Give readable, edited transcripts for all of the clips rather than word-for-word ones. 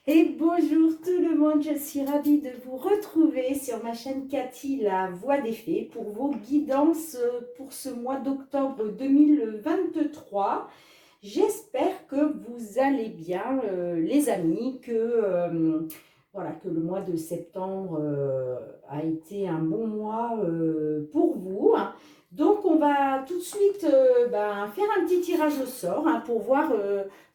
Et bonjour tout le monde, je suis ravie de vous retrouver sur ma chaîne Cathy, la voix des fées, pour vos guidances pour ce mois d'octobre 2023. J'espère que vous allez bien, les amis, voilà, que le mois de septembre a été un bon mois pour vous. Donc, on va tout de suite faire un petit tirage au sort pour voir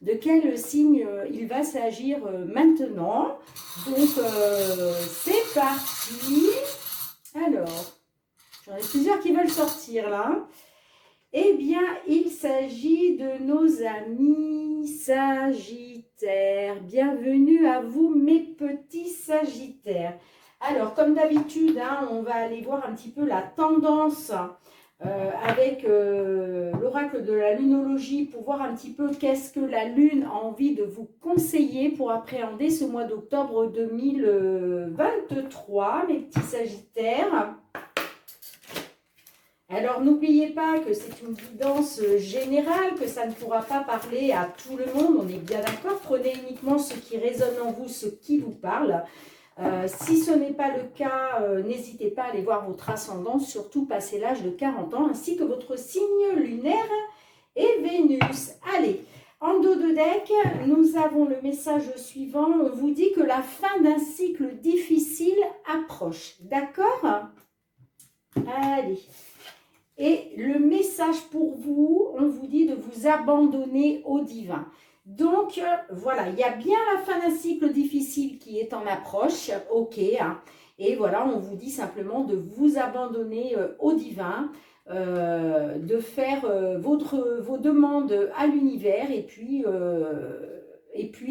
de quel signe il va s'agir maintenant. Donc, c'est parti. Alors, j'en ai plusieurs qui veulent sortir là. Eh bien, il s'agit de nos amis Sagittaires. Bienvenue à vous, mes petits Sagittaires. Alors, comme d'habitude, on va aller voir un petit peu la tendance avec l'oracle de la lunologie pour voir un petit peu qu'est-ce que la lune a envie de vous conseiller pour appréhender ce mois d'octobre 2023, mes petits Sagittaires. Alors, n'oubliez pas que c'est une guidance générale, que ça ne pourra pas parler à tout le monde, on est bien d'accord. Prenez uniquement ce qui résonne en vous, ce qui vous parle. Si ce n'est pas le cas, n'hésitez pas à aller voir votre ascendant, surtout passé l'âge de 40 ans, ainsi que votre signe lunaire et Vénus. Allez, en dos de deck, nous avons le message suivant. On vous dit que la fin d'un cycle difficile approche. D'accord? Allez. Et le message pour vous, on vous dit de vous abandonner au divin. Donc, voilà, il y a bien la fin d'un cycle difficile qui est en approche, ok. Et voilà, on vous dit simplement de vous abandonner au divin, de faire vos demandes à l'univers et puis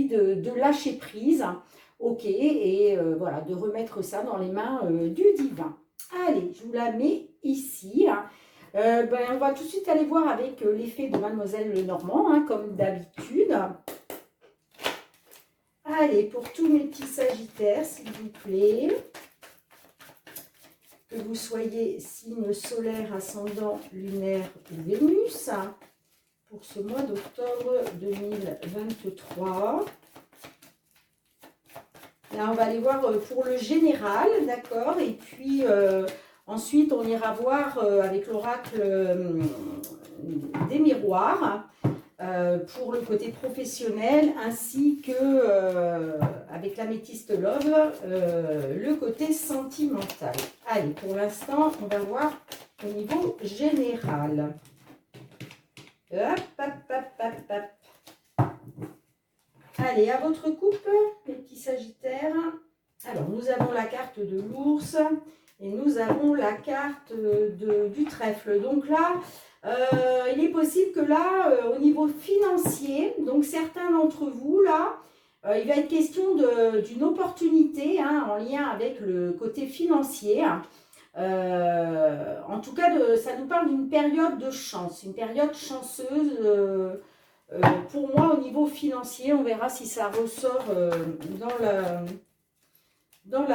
de lâcher prise, ok. Et voilà, de remettre ça dans les mains du divin. Allez, je vous la mets ici. On va tout de suite aller voir avec l'effet de Mademoiselle Lenormand, comme d'habitude. Allez, pour tous mes petits Sagittaires, s'il vous plaît, que vous soyez signe solaire, ascendant, lunaire ou Vénus, pour ce mois d'octobre 2023. Là, on va aller voir pour le général, d'accord? Et puis, ensuite, on ira voir avec l'oracle des miroirs pour le côté professionnel, ainsi que avec l'améthyste love, le côté sentimental. Allez, pour l'instant, on va voir au niveau général. Hop, hop, hop, hop, hop. Allez, à votre coupe, les petits Sagittaires. Alors, nous avons la carte de l'ours et nous avons la carte du trèfle. Donc là, il est possible que là, au niveau financier, donc certains d'entre vous, là, il va être question d'une opportunité en lien avec le côté financier. En tout cas, ça nous parle d'une période de chance, une période chanceuse. Pour moi, au niveau financier, on verra si ça ressort dans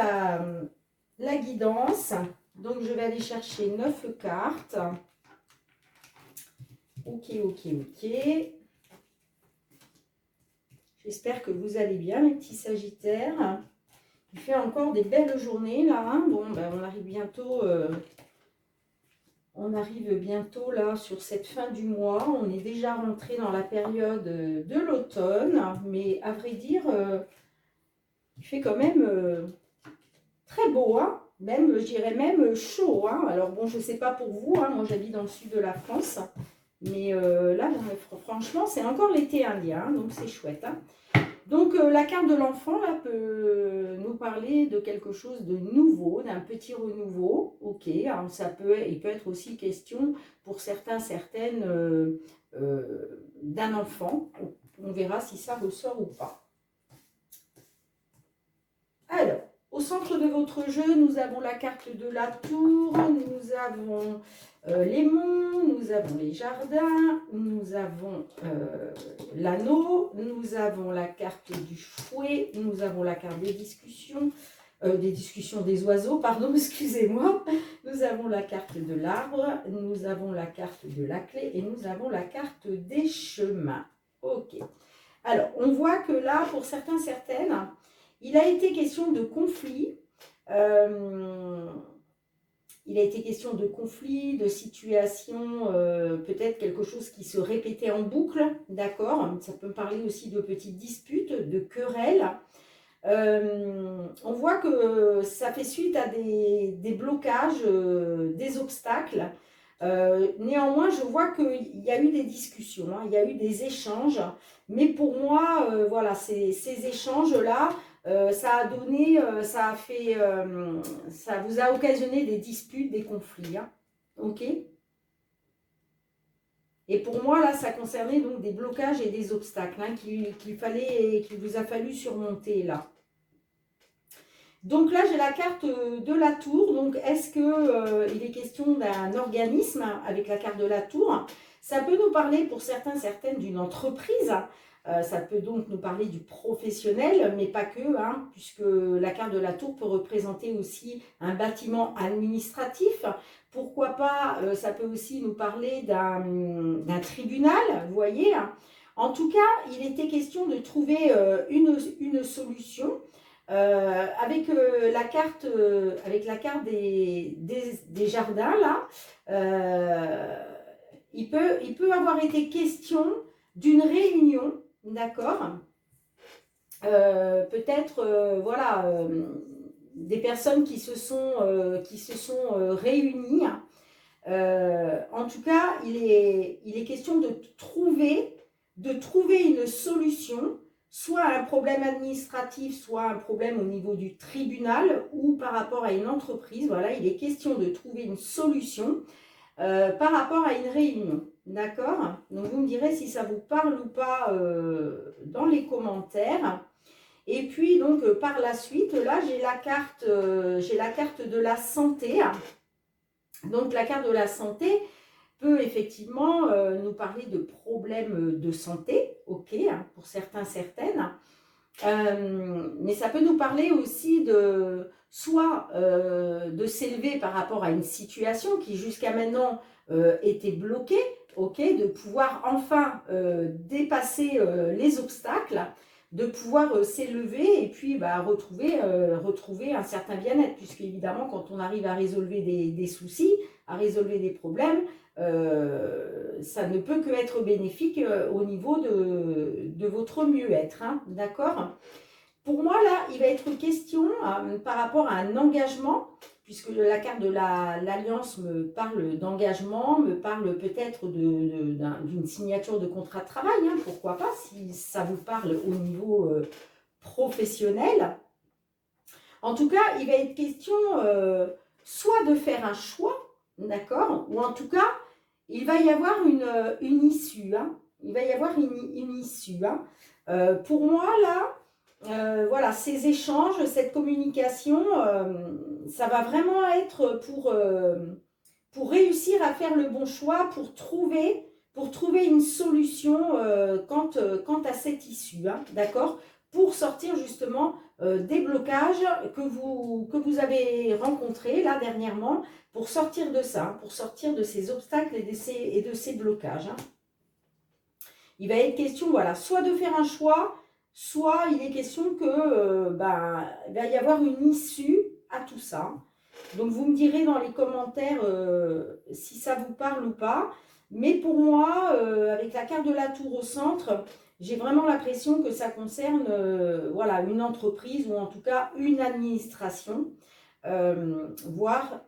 la guidance. Donc, je vais aller chercher 9 cartes. Ok. J'espère que vous allez bien, mes petits Sagittaires. Il fait encore des belles journées, là. Bon, on arrive bientôt... On arrive bientôt là sur cette fin du mois. On est déjà rentré dans la période de l'automne. Mais à vrai dire, il fait quand même très beau. Même, je dirais même chaud. Alors bon, je ne sais pas pour vous. Moi, j'habite dans le sud de la France. Mais là, franchement, c'est encore l'été indien. Donc, c'est chouette. Donc, la carte de l'enfant, là, peut nous parler de quelque chose de nouveau, d'un petit renouveau. Ok, alors il peut être aussi question pour certains, certaines, d'un enfant. On verra si ça ressort ou pas. Alors, au centre de votre jeu, nous avons la carte de la tour, nous avons les monts, nous avons les jardins, nous avons l'anneau, nous avons la carte du fouet, nous avons la carte des discussions des oiseaux, pardon, excusez-moi. Nous avons la carte de l'arbre, nous avons la carte de la clé et nous avons la carte des chemins. Ok. Alors, on voit que là, pour certains, certaines, il a été question de conflit. Il a été question de conflit, de situation, peut-être quelque chose qui se répétait en boucle, d'accord? Ça peut parler aussi de petites disputes, de querelles. On voit que ça fait suite à des blocages, des obstacles. Néanmoins, je vois qu'il y a eu des discussions, hein, il y a eu des échanges, mais pour moi, voilà, ces échanges-là, ça a donné, ça vous a occasionné des disputes, des conflits, hein, ok? Et pour moi, là, ça concernait donc des blocages et des obstacles, hein, qu'il vous a fallu surmonter, là. Donc là, j'ai la carte de la tour. Donc, est-ce qu'il est question d'un organisme avec la carte de la tour? Ça peut nous parler pour certains, certaines d'une entreprise. Ça peut donc nous parler du professionnel, mais pas que, hein, puisque la carte de la tour peut représenter aussi un bâtiment administratif. Pourquoi pas, ça peut aussi nous parler d'un tribunal, vous voyez. En tout cas, il était question de trouver une solution. Avec la carte des jardins, là, il peut avoir été question d'une réunion, d'accord? Peut-être, voilà, des personnes qui se sont réunies. En tout cas, il est question de trouver une solution, soit un problème administratif, soit un problème au niveau du tribunal ou par rapport à une entreprise. Voilà, il est question de trouver une solution par rapport à une réunion. D'accord? Donc, vous me direz si ça vous parle ou pas dans les commentaires. Et puis, donc, par la suite, là, j'ai la carte de la santé. Donc, la carte de la santé peut effectivement nous parler de problèmes de santé, ok, hein, pour certains, certaines. Mais ça peut nous parler aussi de soit de s'élever par rapport à une situation qui jusqu'à maintenant était bloquée, ok, de pouvoir enfin dépasser les obstacles, de pouvoir s'élever et puis retrouver un certain bien-être, puisque évidemment quand on arrive à résoudre des soucis, à résoudre des problèmes, ça ne peut que être bénéfique au niveau de votre mieux-être, hein, d'accord? Pour moi, là, il va être question par rapport à un engagement, puisque la carte de l'Alliance me parle d'engagement, me parle peut-être d'une signature de contrat de travail, hein, pourquoi pas, si ça vous parle au niveau professionnel. En tout cas, il va être question soit de faire un choix, d'accord, ou en tout cas, il va y avoir une issue, hein. Il va y avoir une issue, hein. Pour moi, là, voilà, ces échanges, cette communication, ça va vraiment être pour réussir à faire le bon choix, pour trouver une solution quant à cette issue, hein, d'accord? Pour sortir justement des blocages que vous avez rencontrés là dernièrement, pour sortir de ça, hein, pour sortir de ces obstacles et de ces blocages, hein. Il va être question, voilà, soit de faire un choix, soit il est question que il va y avoir une issue à tout ça. Donc vous me direz dans les commentaires si ça vous parle ou pas. Mais pour moi, avec la carte de la tour au centre, j'ai vraiment l'impression que ça concerne voilà, une entreprise ou en tout cas une administration, voire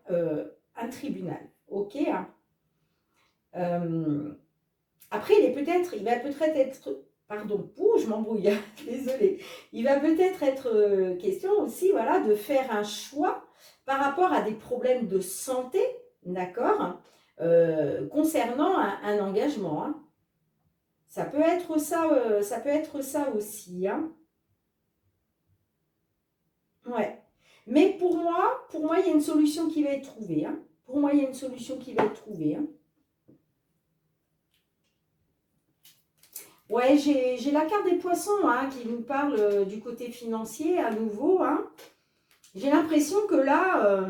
un tribunal. Ok, hein. Après, il va peut-être être, pardon, je m'embrouille, désolée. Il va peut-être être question aussi, voilà, de faire un choix par rapport à des problèmes de santé, d'accord, concernant un engagement, hein. Ça peut être ça aussi, hein. Ouais. Mais pour moi, il y a une solution qui va être trouvée, hein. Pour moi, il y a une solution qui va être trouvée, hein. Ouais, j'ai la carte des poissons hein, qui nous parle du côté financier à nouveau, hein. J'ai l'impression que là,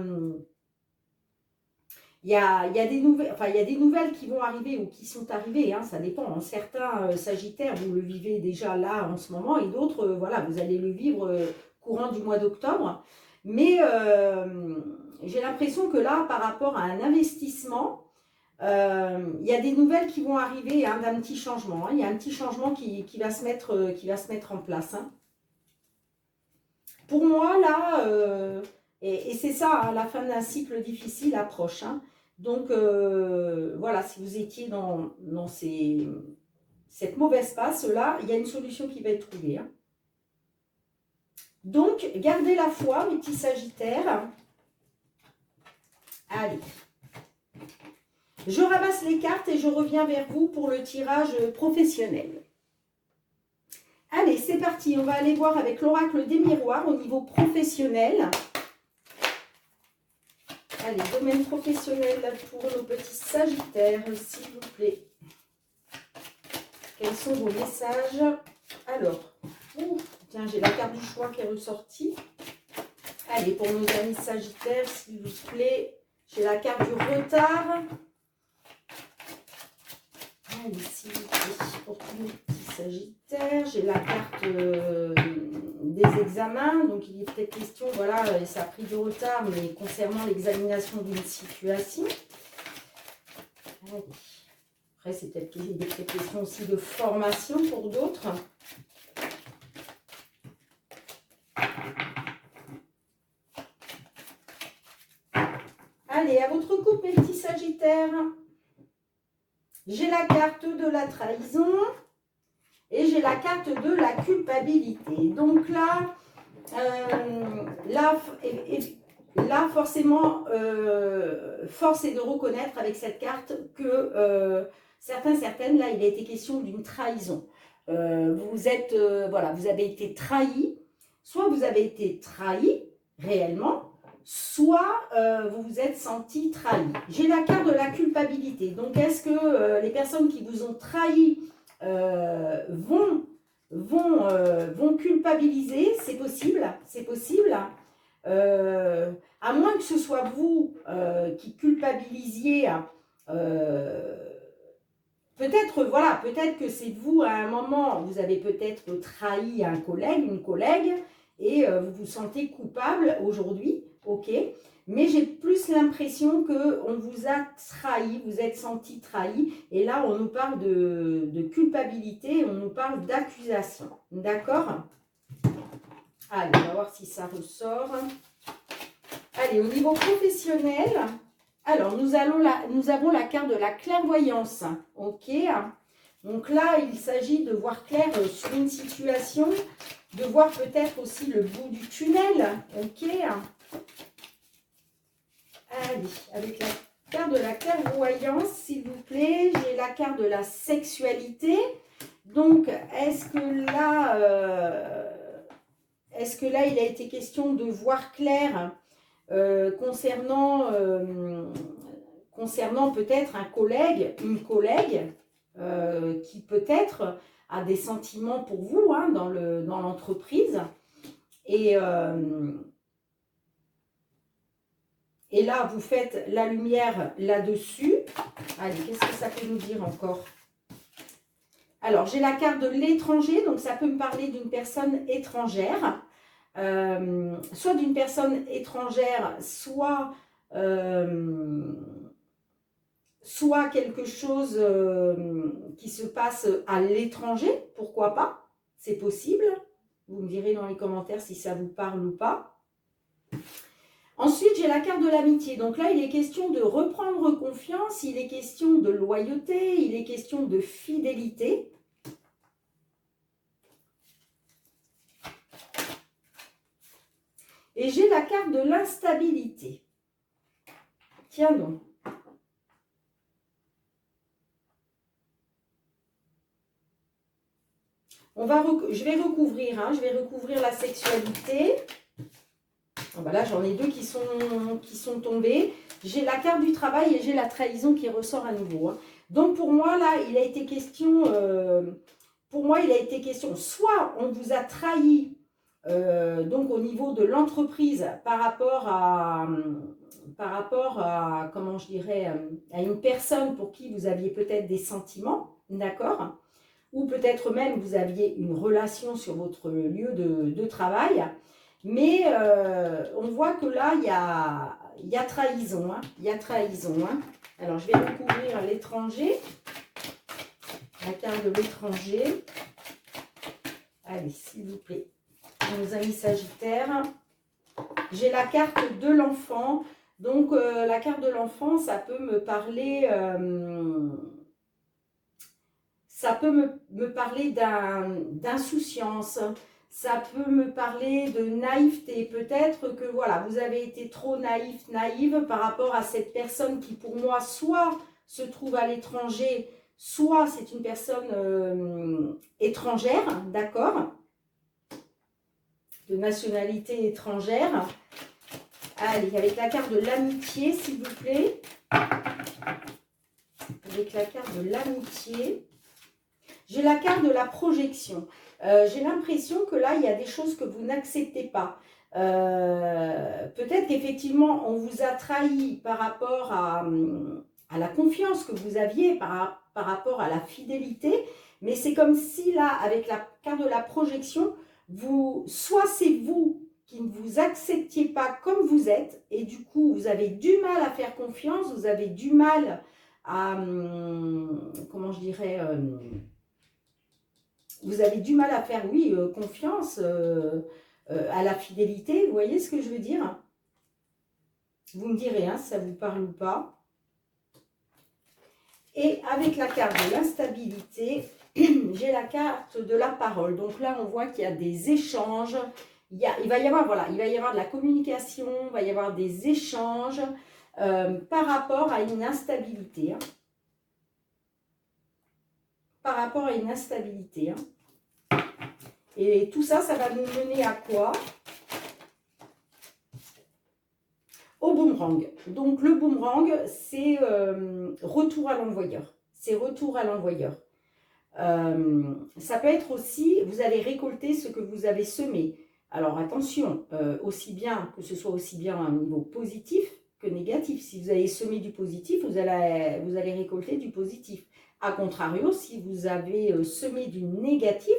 il y a des nouvelles, enfin, il y a des nouvelles qui vont arriver ou qui sont arrivées, hein, ça dépend. Hein. Certains Sagittaires, vous le vivez déjà là en ce moment, et d'autres, voilà, vous allez le vivre courant du mois d'octobre. Mais j'ai l'impression que là, par rapport à un investissement, il y a des nouvelles qui vont arriver hein, d'un petit changement. Hein. Il y a un petit changement qui va se mettre en place. Hein. Pour moi, là, et c'est ça, hein, la fin d'un cycle difficile approche. Hein. Donc, voilà, si vous étiez dans cette mauvaise passe-là, il y a une solution qui va être trouvée. Hein. Donc, gardez la foi, mes petits Sagittaires. Allez. Je ramasse les cartes et je reviens vers vous pour le tirage professionnel. Allez, c'est parti. On va aller voir avec l'oracle des miroirs au niveau professionnel. Allez, domaine professionnel pour nos petits Sagittaires, s'il vous plaît. Quels sont vos messages? Alors, tiens, j'ai la carte du choix qui est ressortie. Allez, pour nos amis Sagittaires, s'il vous plaît. J'ai la carte du retard. Allez, s'il vous plaît, pour tous les petits Sagittaires. J'ai la carte des examens. Donc, il est peut-être question, voilà, et ça a pris du retard, mais concernant l'examination d'une situation. Allez. Après, c'est peut-être question aussi de formation pour d'autres. Allez, à votre coupe, mes petits Sagittaires. J'ai la carte de la trahison et j'ai la carte de la culpabilité. Donc là, là forcément, force est de reconnaître avec cette carte que certaines, là, il a été question d'une trahison. Voilà, vous avez été trahi, soit vous avez été trahi réellement, soit vous vous êtes senti trahi. J'ai la carte de la culpabilité. Donc, est-ce que les personnes qui vous ont trahi vont culpabiliser? C'est possible, c'est possible. À moins que ce soit vous qui culpabilisiez, peut-être, voilà, peut-être que c'est vous, à un moment, vous avez peut-être trahi un collègue, une collègue, et vous vous sentez coupable aujourd'hui, ok, mais j'ai plus l'impression qu'on vous a trahi, vous êtes senti trahi, et là, on nous parle de culpabilité, on nous parle d'accusation, d'accord? Allez, on va voir si ça ressort. Allez, au niveau professionnel, alors nous avons la carte de la clairvoyance, ok. Donc là, il s'agit de voir clair sur une situation, de voir peut-être aussi le bout du tunnel, ok. Allez, avec la carte de la clairvoyance, s'il vous plaît, j'ai la carte de la sexualité. Donc, est-ce que là, il a été question de voir clair concernant peut-être un collègue, une collègue qui peut-être a des sentiments pour vous hein, dans l'entreprise. Et là, vous faites la lumière là-dessus. Allez, qu'est-ce que ça peut nous dire encore? Alors, j'ai la carte de l'étranger, donc ça peut me parler d'une personne étrangère. Soit d'une personne étrangère, soit quelque chose qui se passe à l'étranger, pourquoi pas, c'est possible. Vous me direz dans les commentaires si ça vous parle ou pas. Ensuite, j'ai la carte de l'amitié. Donc là, il est question de reprendre confiance, il est question de loyauté, il est question de fidélité. Et j'ai la carte de l'instabilité. Tiens donc. Je vais recouvrir, hein, je vais recouvrir la sexualité. Oh ben là, j'en ai deux qui sont tombés. J'ai la carte du travail et j'ai la trahison qui ressort à nouveau. Hein. Donc pour moi, là, il a été question, soit on vous a trahi, donc au niveau de l'entreprise par rapport à par rapport à, comment je dirais, à une personne pour qui vous aviez peut-être des sentiments, d'accord? Ou peut-être même vous aviez une relation sur votre lieu de travail. Mais on voit que là, il y a trahison. Hein, il y a trahison. Hein. Alors, je vais recouvrir l'étranger. La carte de l'étranger. Allez, s'il vous plaît. Nos amis Sagittaires. J'ai la carte de l'enfant. Donc, la carte de l'enfant, ça peut me parler... ça peut me parler d'insouciance. Ça peut me parler de naïveté. Peut-être que voilà, vous avez été trop naïf, naïve par rapport à cette personne qui pour moi soit se trouve à l'étranger, soit c'est une personne étrangère, d'accord? De nationalité étrangère. Allez, avec la carte de l'amitié, s'il vous plaît. Avec la carte de l'amitié. J'ai la carte de la projection. J'ai l'impression que là, il y a des choses que vous n'acceptez pas. Peut-être qu'effectivement, on vous a trahi par rapport à la confiance que vous aviez, par rapport à la fidélité. Mais c'est comme si là, avec la carte de la projection, soit c'est vous qui ne vous acceptiez pas comme vous êtes, et du coup, vous avez du mal à faire confiance, vous avez du mal à, comment je dirais... vous avez du mal à faire, oui, confiance à la fidélité. Vous voyez ce que je veux dire? Vous me direz hein, si ça vous parle ou pas. Et avec la carte de l'instabilité, j'ai la carte de la parole. Donc là, on voit qu'il y a des échanges. Il va y avoir, voilà, il va y avoir de la communication, il va y avoir des échanges par rapport à une instabilité. Hein. Par rapport à une instabilité. Hein. Et tout ça, ça va nous mener à quoi? Au boomerang. Donc le boomerang, c'est retour à l'envoyeur. C'est retour à l'envoyeur. Ça peut être aussi, vous allez récolter ce que vous avez semé. Alors attention, aussi bien que ce soit aussi bien à un niveau positif que négatif. Si vous avez semé du positif, vous allez récolter du positif. A contrario, si vous avez semé du négatif,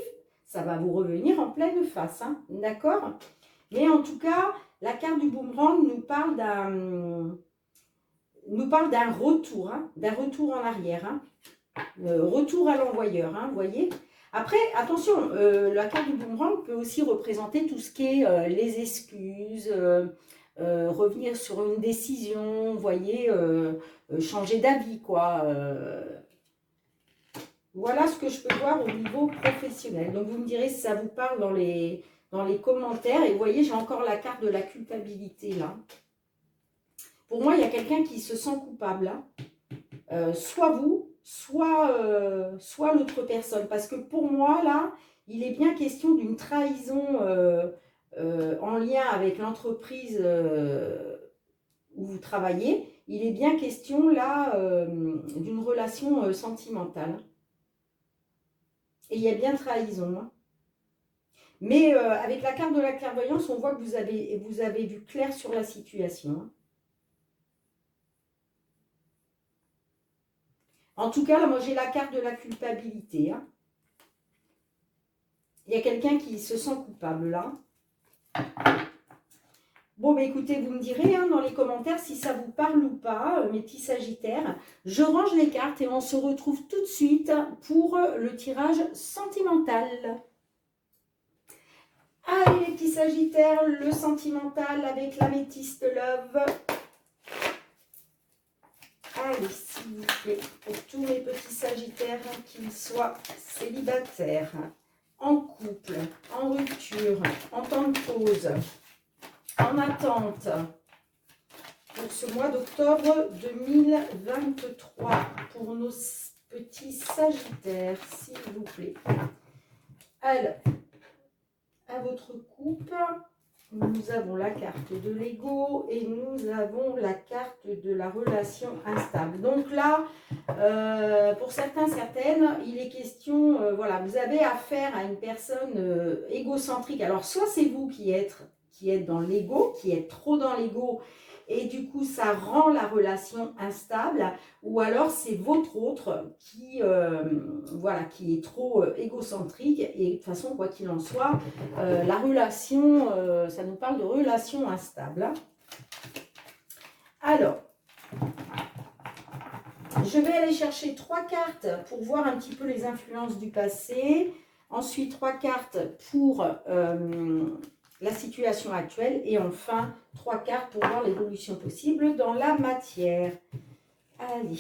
ça va vous revenir en pleine face, hein, d'accord? Mais en tout cas, la carte du boomerang nous parle d'un retour, hein, d'un retour en arrière, hein, retour à l'envoyeur, hein, vous voyez? Après, attention, la carte du boomerang peut aussi représenter tout ce qui est les excuses, revenir sur une décision, vous voyez, changer d'avis, quoi. Voilà ce que je peux voir au niveau professionnel. Donc, vous me direz si ça vous parle dans les commentaires. Et vous voyez, j'ai encore la carte de la culpabilité, là. Pour moi, il y a quelqu'un qui se sent coupable, là. Soit vous, soit l'autre personne. Parce que pour moi, là, il est bien question d'une trahison en lien avec l'entreprise où vous travaillez. Il est bien question, là, d'une relation sentimentale. Et il y a bien trahison. Hein. Mais avec la carte de la clairvoyance, on voit que vous avez vu clair sur la situation. Hein. En tout cas, là, moi, j'ai la carte de la culpabilité. Hein. Il y a quelqu'un qui se sent coupable, là. Bon, bah, écoutez, vous me direz hein, dans les commentaires si ça vous parle ou pas, mes petits sagittaires. Je range les cartes et on se retrouve tout de suite pour le tirage sentimental. Allez, les petits sagittaires, le sentimental avec l'améthyste love. Allez, s'il vous plaît, pour tous mes petits sagittaires, qu'ils soient célibataires, en couple, en rupture, en temps de pause, en attente, pour ce mois d'octobre 2023, pour nos petits sagittaires, s'il vous plaît. Alors, à votre coupe, nous avons la carte de l'ego et nous avons la carte de la relation instable. Donc là, pour certains, certaines, il est question, voilà, vous avez affaire à une personne égocentrique. Alors, soit c'est vous qui êtes est dans l'ego, qui est trop dans l'ego, et du coup ça rend la relation instable, ou alors c'est votre autre qui, voilà, qui est trop égocentrique, et de toute façon, quoi qu'il en soit, la relation, ça nous parle de relation instable. Alors, je vais aller chercher 3 cartes pour voir un petit peu les influences du passé, ensuite 3 cartes pour la situation actuelle, et enfin 3 cartes pour voir l'évolution possible dans la matière. Allez,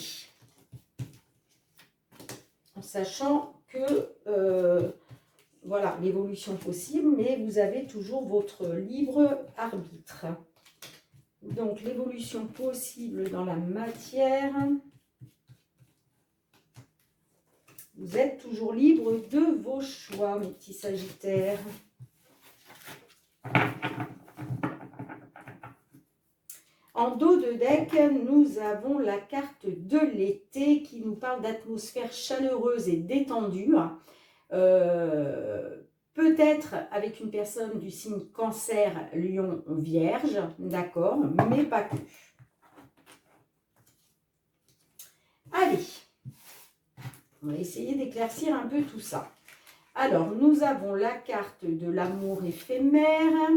en sachant que voilà l'évolution possible, mais vous avez toujours votre libre arbitre. Donc l'évolution possible dans la matière, vous êtes toujours libre de vos choix, mes petits sagittaires. En dos de deck, nous avons la carte de l'été qui nous parle d'atmosphère chaleureuse et détendue. Peut-être avec une personne du signe Cancer, Lion, Vierge, d'accord, mais pas que. Allez, on va essayer d'éclaircir un peu tout ça. Alors, nous avons la carte de l'amour éphémère.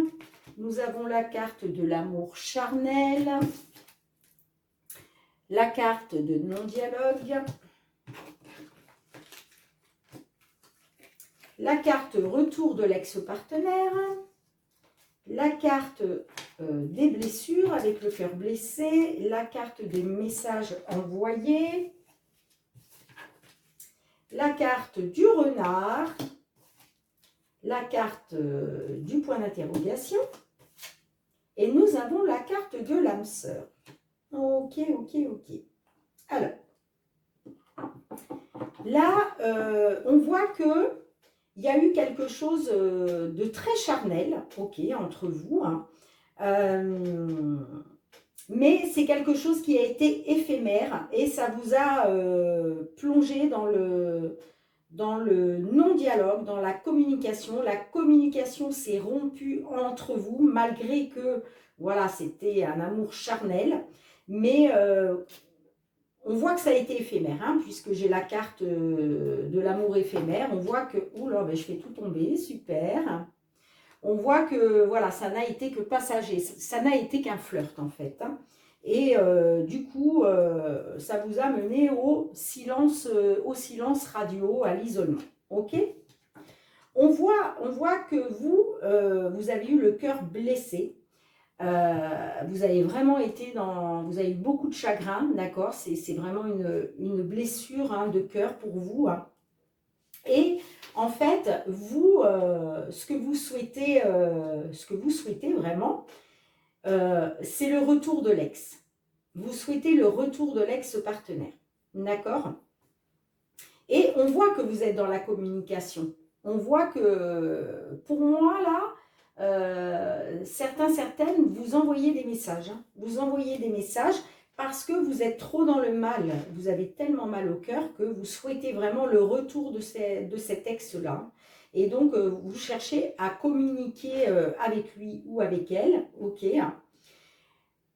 Nous avons la carte de l'amour charnel, la carte de non-dialogue, la carte retour de l'ex-partenaire, la carte des blessures avec le cœur blessé, la carte des messages envoyés, la carte du renard, la carte du point d'interrogation, et nous avons la carte de l'âme sœur. Ok, ok, ok. Alors, là, on voit que il y a eu quelque chose de très charnel, ok, entre vous. Hein. Mais c'est quelque chose qui a été éphémère et ça vous a plongé dans le non-dialogue, dans la communication. La communication s'est rompue entre vous, malgré que, voilà, c'était un amour charnel. Mais on voit que ça a été éphémère, hein, puisque j'ai la carte de l'amour éphémère. On voit que, oula, ben, je fais tout tomber, super. On voit que, voilà, ça n'a été que passager. Ça n'a été qu'un flirt, en fait. Hein. Et du coup, ça vous a mené au silence radio, à l'isolement. Ok ? On voit que vous avez eu le cœur blessé. Vous avez vraiment été dans... Vous avez eu beaucoup de chagrin, d'accord ? C'est vraiment une blessure hein, de cœur pour vous. Hein. Et en fait, vous, ce que vous souhaitez vraiment, c'est le retour de l'ex. Vous souhaitez le retour de l'ex-partenaire. D'accord ? Et on voit que vous êtes dans la communication. On voit que, pour moi, là, certaines, vous envoyez des messages. Hein. Vous envoyez des messages parce que vous êtes trop dans le mal. Vous avez tellement mal au cœur que vous souhaitez vraiment le retour de cet ex-là. Et donc, vous cherchez à communiquer avec lui ou avec elle. Ok.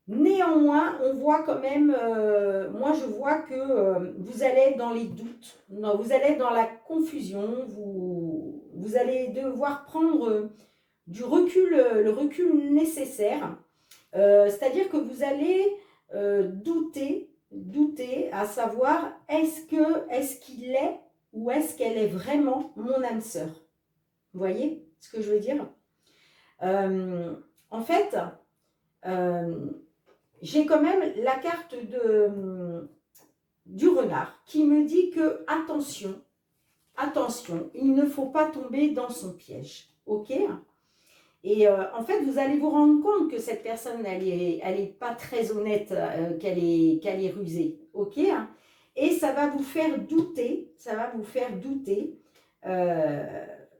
Néanmoins, on voit quand même, moi je vois que vous allez être dans les doutes, non, vous allez être dans la confusion, vous allez devoir prendre du recul, le recul nécessaire. C'est-à-dire que vous allez douter à savoir est-ce qu'il est ou est-ce qu'elle est vraiment mon âme sœur. Vous voyez ce que je veux dire? En fait, j'ai quand même la carte du renard qui me dit que attention, il ne faut pas tomber dans son piège. Ok? Et en fait, vous allez vous rendre compte que cette personne, elle est pas très honnête, qu'elle est rusée. Ok? Et ça va vous faire douter,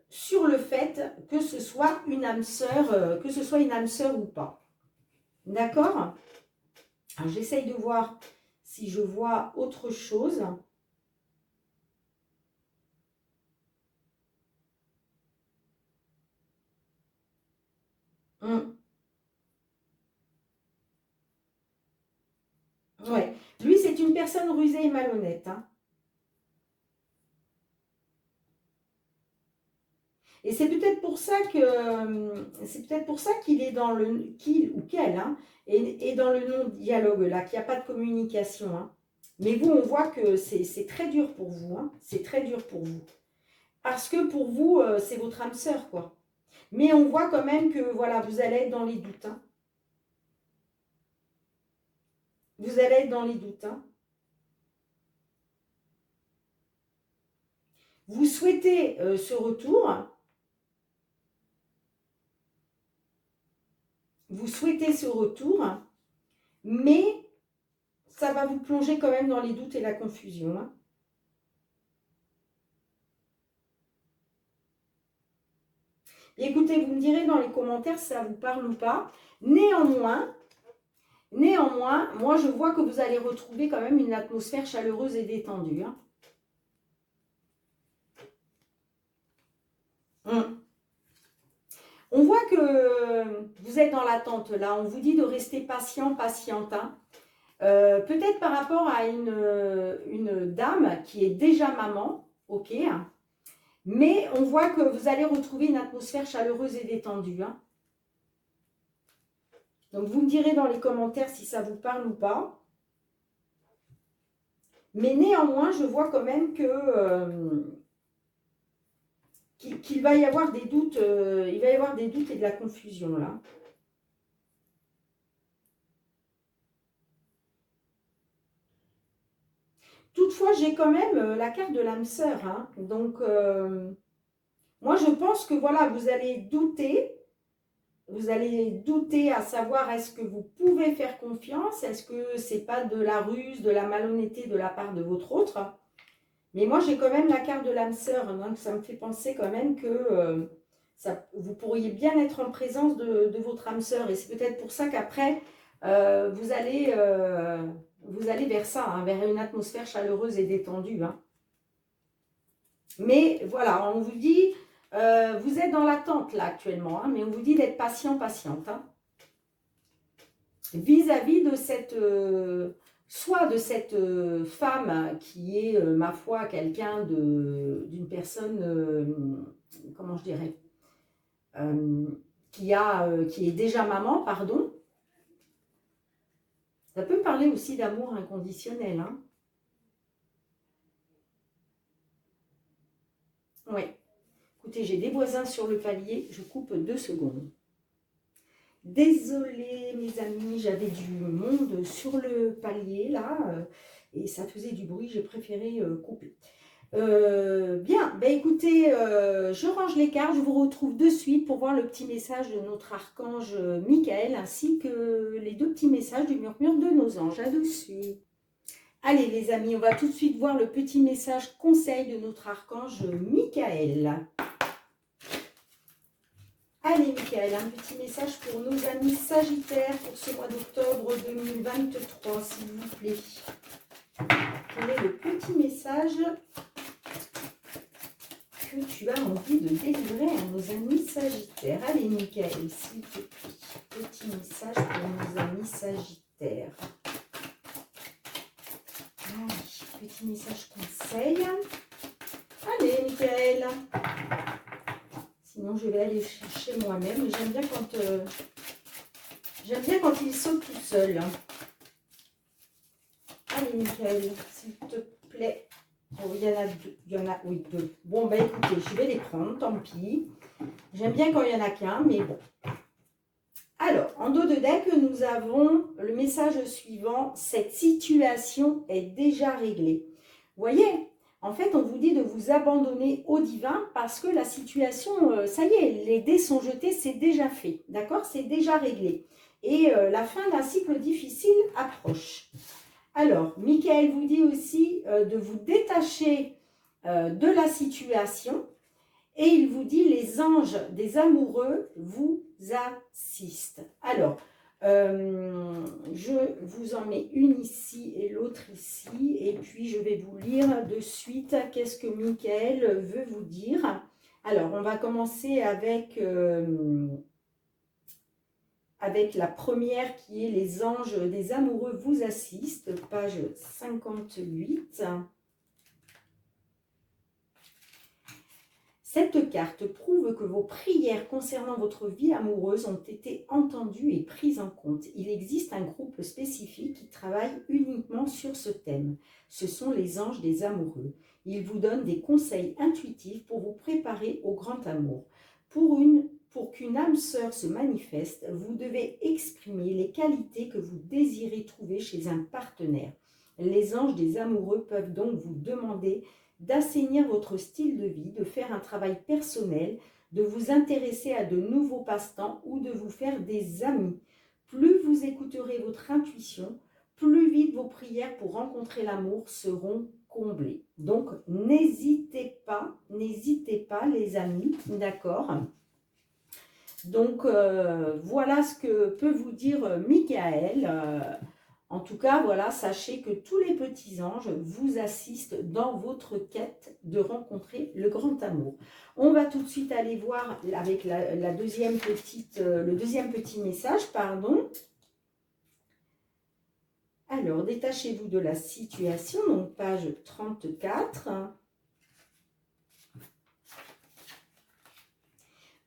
sur le fait que ce soit une âme sœur, ou pas. D'accord? Alors, j'essaye de voir si je vois autre chose. Hum. Ouais. Lui, c'est une personne rusée et malhonnête, hein. Et c'est peut-être pour ça qu'il est dans le qu'il ou qu'elle, hein, est dans le non-dialogue là, qu'il n'y a pas de communication, hein. Mais vous, on voit que c'est très dur pour vous, hein. C'est très dur pour vous. Parce que pour vous, c'est votre âme sœur, quoi. Mais on voit quand même que voilà, vous allez être dans les doutes, hein. Vous allez être dans les doutes, hein. Vous souhaitez ce retour, vous souhaitez ce retour, mais ça va vous plonger quand même dans les doutes et la confusion, hein. Écoutez, vous me direz dans les commentaires si ça vous parle ou pas. Néanmoins, moi je vois que vous allez retrouver quand même une atmosphère chaleureuse et détendue, hein. On voit que vous êtes dans l'attente là. On vous dit de rester patient, patiente, hein. Peut-être par rapport à une dame qui est déjà maman, ok, hein. Mais on voit que vous allez retrouver une atmosphère chaleureuse et détendue, hein. Donc vous me direz dans les commentaires si ça vous parle ou pas. Mais néanmoins, je vois quand même que qu'il va y avoir des doutes, il va y avoir des doutes et de la confusion là. Toutefois, j'ai quand même la carte de l'âme sœur, hein. Donc, moi, je pense que voilà, vous allez douter. Vous allez douter à savoir est-ce que vous pouvez faire confiance, est-ce que c'est pas de la ruse, de la malhonnêteté de la part de votre autre. Mais moi, j'ai quand même la carte de l'âme sœur, donc ça me fait penser quand même que vous pourriez bien être en présence de votre âme sœur. Et c'est peut-être pour ça qu'après, vous allez vers ça, hein, vers une atmosphère chaleureuse et détendue, hein. Mais voilà, on vous dit, vous êtes dans l'attente là actuellement, hein, mais on vous dit d'être patient, patiente, hein, vis-à-vis de cette, soit de cette femme qui est, ma foi, quelqu'un d'une personne, comment je dirais, euh, qui est déjà maman, pardon. Ça peut parler aussi d'amour inconditionnel, hein. Oui. Écoutez, j'ai des voisins sur le palier, je coupe 2 secondes. Désolée mes amis, j'avais du monde sur le palier là, et ça faisait du bruit, j'ai préféré couper. Bien, ben écoutez, je range les cartes, je vous retrouve de suite pour voir le petit message de notre archange Michael, ainsi que les 2 petits messages du murmure de nos anges. À de suite. Allez les amis, on va tout de suite voir le petit message conseil de notre archange Michael. Allez Michael, un petit message pour nos amis Sagittaires pour ce mois d'octobre 2023, s'il vous plaît. Quel est le petit message que tu as envie de délivrer à nos amis Sagittaires? Allez Michael, s'il te plaît. Petit message pour nos amis Sagittaires. Allez, petit message conseil. Allez Michael. Sinon, je vais aller chercher moi-même. J'aime bien quand il saute tout seul. Allez, Michael, s'il te plaît. Oh, il y en a 2. Il y en a, oui, 2. Bon, ben écoutez, je vais les prendre, tant pis. J'aime bien quand il n'y en a qu'un, mais bon. Alors, en dos de deck, nous avons le message suivant. Cette situation est déjà réglée. Vous voyez ? En fait, on vous dit de vous abandonner au divin parce que la situation, ça y est, les dés sont jetés, c'est déjà fait. D'accord? C'est déjà réglé. Et la fin d'un cycle difficile approche. Alors, Michael vous dit aussi de vous détacher de la situation. Et il vous dit, les anges des amoureux vous assistent. Alors, je vous en mets une ici et l'autre ici. Et puis, je vais vous lire de suite qu'est-ce que Michael veut vous dire. Alors, on va commencer avec avec la première qui est les anges des amoureux vous assistent, page 58. Cette carte prouve que vos prières concernant votre vie amoureuse ont été entendues et prises en compte. Il existe un groupe spécifique qui travaille uniquement sur ce thème. Ce sont les anges des amoureux. Ils vous donnent des conseils intuitifs pour vous préparer au grand amour. Pour qu'une âme sœur se manifeste, vous devez exprimer les qualités que vous désirez trouver chez un partenaire. Les anges des amoureux peuvent donc vous demander d'assainir votre style de vie, de faire un travail personnel, de vous intéresser à de nouveaux passe-temps ou de vous faire des amis. Plus vous écouterez votre intuition, plus vite vos prières pour rencontrer l'amour seront comblées. Donc, n'hésitez pas les amis, d'accord ? Donc, voilà ce que peut vous dire Michael. En tout cas, voilà, sachez que tous les petits anges vous assistent dans votre quête de rencontrer le grand amour. On va tout de suite aller voir avec le deuxième petit message, pardon. Alors, détachez-vous de la situation, donc page 34.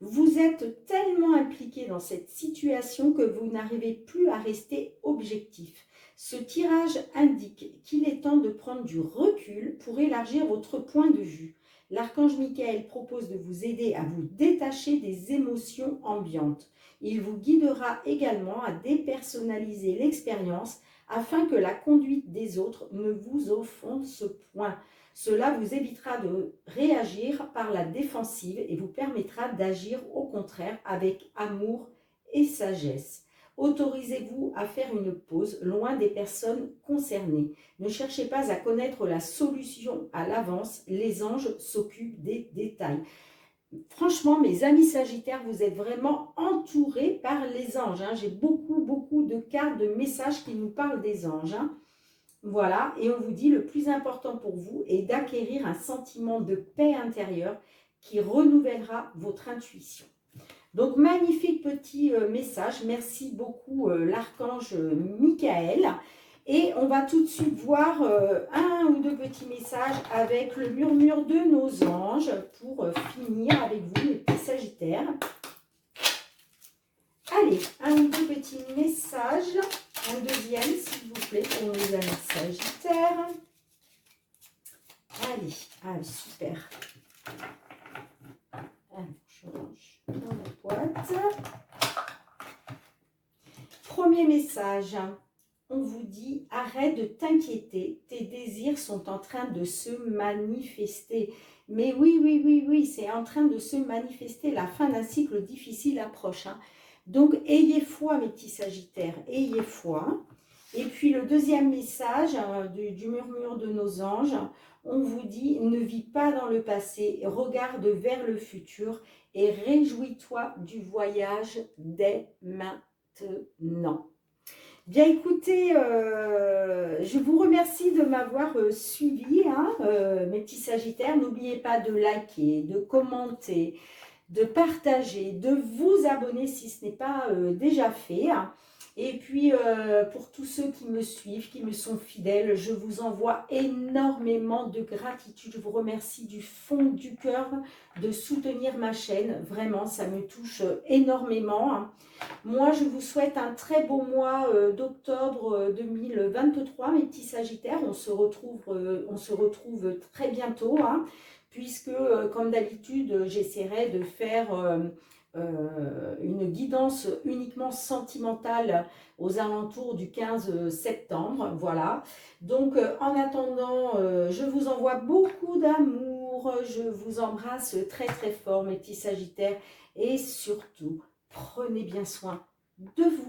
Vous êtes tellement impliqué dans cette situation que vous n'arrivez plus à rester objectif. Ce tirage indique qu'il est temps de prendre du recul pour élargir votre point de vue. L'archange Michael propose de vous aider à vous détacher des émotions ambiantes. Il vous guidera également à dépersonnaliser l'expérience afin que la conduite des autres ne vous offense point. Cela vous évitera de réagir par la défensive et vous permettra d'agir au contraire avec amour et sagesse. Autorisez-vous à faire une pause loin des personnes concernées. Ne cherchez pas à connaître la solution à l'avance. Les anges s'occupent des détails. Franchement, mes amis Sagittaires, vous êtes vraiment entourés par les anges. J'ai beaucoup de cartes, de messages qui nous parlent des anges. Voilà, et on vous dit le plus important pour vous est d'acquérir un sentiment de paix intérieure qui renouvellera votre intuition. Donc, magnifique petit message. Merci beaucoup l'archange Michael. Et on va tout de suite voir un ou deux petits messages avec le murmure de nos anges pour finir avec vous, les petits Sagittaires. Allez, un ou deux petits messages. Un deuxième, s'il vous plaît, pour nos amis Sagittaires. Allez, super. Alors, je range dans la boîte. Premier message. On vous dit, arrête de t'inquiéter, tes désirs sont en train de se manifester. Mais oui, c'est en train de se manifester. La fin d'un cycle difficile approche. Donc, ayez foi, mes petits Sagittaires, ayez foi. Et puis, le deuxième message du murmure de nos anges, on vous dit, ne vis pas dans le passé, regarde vers le futur et réjouis-toi du voyage dès maintenant. Bien, écoutez, je vous remercie de m'avoir suivi, mes petits Sagittaires. N'oubliez pas de liker, de commenter, de partager, de vous abonner si ce n'est pas déjà fait. Et puis, pour tous ceux qui me suivent, qui me sont fidèles, je vous envoie énormément de gratitude. Je vous remercie du fond du cœur de soutenir ma chaîne. Vraiment, ça me touche énormément. Moi, je vous souhaite un très beau mois d'octobre 2023, mes petits Sagittaires. On se retrouve très bientôt, puisque, comme d'habitude, j'essaierai de faire une guidance uniquement sentimentale aux alentours du 15 septembre. Voilà. Donc, en attendant, je vous envoie beaucoup d'amour. Je vous embrasse très fort, mes petits Sagittaires. Et surtout, prenez bien soin de vous.